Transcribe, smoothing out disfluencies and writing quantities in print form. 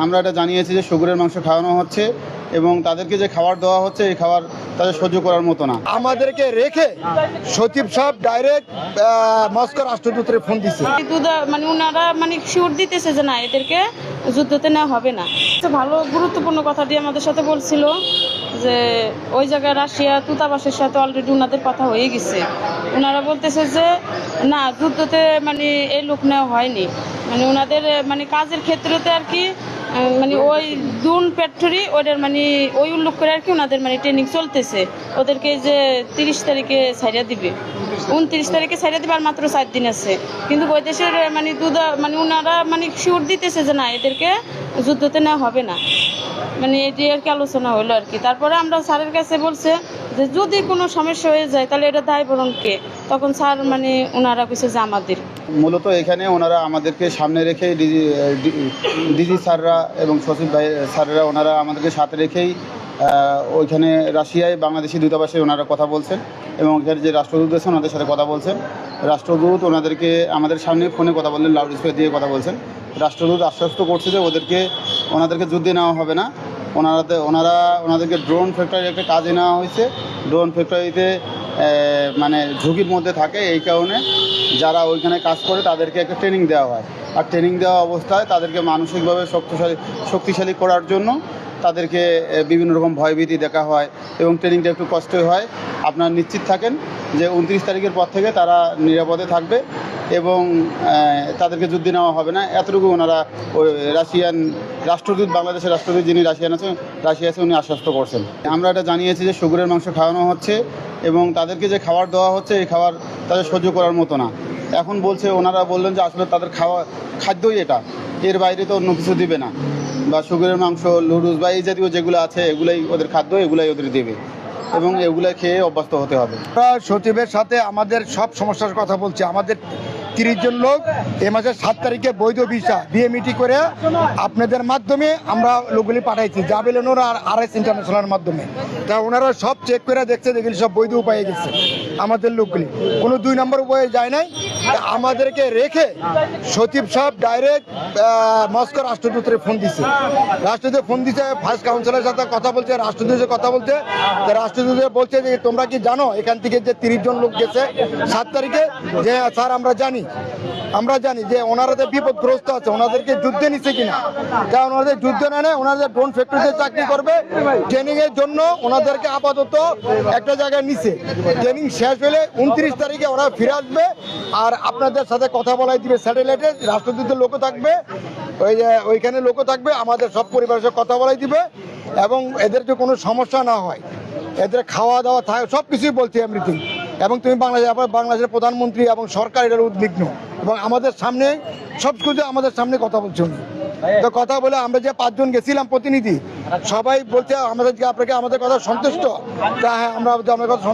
আমরা এটা জানিয়েছি যে শুকুরের মাংস খাওয়ানো হচ্ছে এবং তাদেরকে যে খাবার দেওয়া হচ্ছে এই খাবার তাদের সহ্য করার মতো না। আমাদেরকে রেখে সচিব সাহেব ডাইরেক্ট মস্কো রাষ্ট্রদূতের ফোন দিচ্ছে। মানে ওনারা মানে শিওর দিতেছে যে না এদেরকে যুদ্ধতে নেওয়া হবে না। ভালো গুরুত্বপূর্ণ কথাটি আমাদের সাথে বলছিল যে ওই জায়গায় রাশিয়া দূতাবাসের সাথে অলরেডি ওনাদের কথা হয়ে গেছে। ওনারা বলতেছে যে না যুদ্ধতে মানে এই লোক নেওয়া হয়নি, মানে ওনাদের মানে কাজের ক্ষেত্রেতে আর কি মানে ওই দুন ফ্যাক্টরি ওদের মানে ওই উল্লেখ করে আর কি ওনাদের মানে ট্রেনিং চলতেছে। ওদেরকে যে 30 তারিখে ছাইড়া দিবে, 29 তারিখে ছাইড়া দিবে, আর মাত্র 4 দিন আছে। কিন্তু ওই দেশের মানে মানে ওনারা মানে শিওর দিতেছে যে না এদেরকে যুদ্ধতে নেওয়া হবে না, মানে এটি আর কি আলোচনা হলো আর কি। তারপরে আমরা স্যারের কাছে বলছে যে যদি কোনো সমস্যা হয়ে যায় তাহলে এটা দায় বরং কে, তখন স্যার মানে ওনারা কইছে যে আমাদের। মূলত এখানে ওনারা আমাদেরকে সামনে রেখে ডিজি স্যাররা এবং সচিব ভাই স্যাররা ওনারা আমাদেরকে সাথে রেখেই ওইখানে রাশিয়ায় বাংলাদেশি দূতাবাসে ওনারা কথা বলছেন এবং ওইখানে যে রাষ্ট্রদূত আছেন ওনাদের সাথে কথা বলছেন। রাষ্ট্রদূত ওনাদেরকে আমাদের সামনে ফোনে কথা বললেন, লাউড স্পিকার দিয়ে কথা বলছেন। রাষ্ট্রদূত আশ্বস্ত করছে যে ওনাদেরকে যুদ্ধে নেওয়া হবে না। ওনাদেরকে ড্রোন ফ্যাক্টরির একটা কাজে নেওয়া হয়েছে। ড্রোন ফ্যাক্টরিতে মানে ঝুঁকির মধ্যে থাকে, এই কারণে যারা ওইখানে কাজ করে তাদেরকে একটা ট্রেনিং দেওয়া হয়। আর ট্রেনিং দেওয়া অবস্থায় তাদেরকে মানসিকভাবে শক্তিশালী করার জন্য তাদেরকে বিভিন্ন রকম ভয়ভীতি দেখা হয় এবং ট্রেনিংটা একটু কষ্টই হয়। আপনারা নিশ্চিত থাকেন যে 29 তারিখের পর থেকে তারা নিরাপদে থাকবে এবং তাদেরকে যুদ্ধে নেওয়া হবে না, এতটুকু ওনারা ওই রাশিয়ান রাষ্ট্রদূত, বাংলাদেশের রাষ্ট্রদূত যিনি রাশিয়া আছে উনি আশ্বস্ত করছেন। আমরা এটা জানিয়েছি যে শুকুরের মাংস খাওয়ানো হচ্ছে এবং তাদেরকে যে খাবার দেওয়া হচ্ছে এই খাবার তাদের সহ্য করার মতো না। এখন ওনারা বললেন যে আসলে তাদের খাদ্যই এটা, এর বাইরে তো অন্য কিছু দিবে না, বা শুকুরের মাংস, লুডুস বা এই জাতীয় যেগুলো আছে এগুলাই ওদের খাদ্য, এগুলাই ওদের দেবে এবং এগুলো খেয়ে অভ্যস্ত হতে হবে। সচিবের সাথে আমাদের সব সমস্যার কথা বলছি। আমাদের 30 জন লোক এই মাসের 7 তারিখে বৈধ ভিসা বিএমইটি করে আপনাদের মাধ্যমে আমরা লোকগুলি পাঠাইছি, জাবেলেনোর আর আরএস ইন্টারন্যাশনালের মাধ্যমে। তা ওনারা সব চেক করে দেখছে, যেগুলি সব বৈধ উপায়ে গেছে। আমাদের লোকগুলি কোনো 2 নম্বর উপায়ে যায় নাই। আমাদেরকে রেখে সচিব সাহেব ডাইরেক্ট মস্কো রাষ্ট্রদূতের ফোন দিচ্ছে। রাষ্ট্রদূত ফোন দিচ্ছে, ফার্স্ট কাউন্সিলের সাথে কথা বলছে, রাষ্ট্রদূতের কথা বলছে। রাষ্ট্রদূত বলছে যে তোমরা কি জানো এখান থেকে যে 30 জন লোক গেছে 7 তারিখে, যে স্যার আমরা জানি যে ওনারা বিপদগ্রস্ত আছে, ওনাদেরকে যুদ্ধে নিচ্ছে কিনা। তা ওনাদের যুদ্ধ নেয় না, ওনাদের ড্রোন ফ্যাক্টরিতে চাকরি করবে, ট্রেনিং এর জন্য ওনাদেরকে আপাতত একটা জায়গায় নিচ্ছে। ট্রেনিং শেষ হলে 29 তারিখে ওরা ফিরে আসবে আর আপনাদের সাথে কথা বলাই দিবে স্যাটেলাইটে। রাষ্ট্রদূতের লোকও থাকবে, ওইখানে লোকও থাকবে, আমাদের সব পরিবারের সাথে কথা বলাই দিবে এবং এদের যে কোনো সমস্যা না হয়, এদের খাওয়া দাওয়া থাকে সব কিছুই বলছি এভরিথিং। এবং তুমি বাংলাদেশের প্রধানমন্ত্রী এবং সরকার এটার উদ্বিগ্ন এবং আমাদের সামনে সব কিছু আমাদের সামনে কথা বলছে উনি। তো কথা বলে আমরা যে 5 জন গেছিলাম প্রতিনিধি, সবাই বলছে আমাদের কথা সন্তুষ্ট। তা হ্যাঁ, আমরা কথা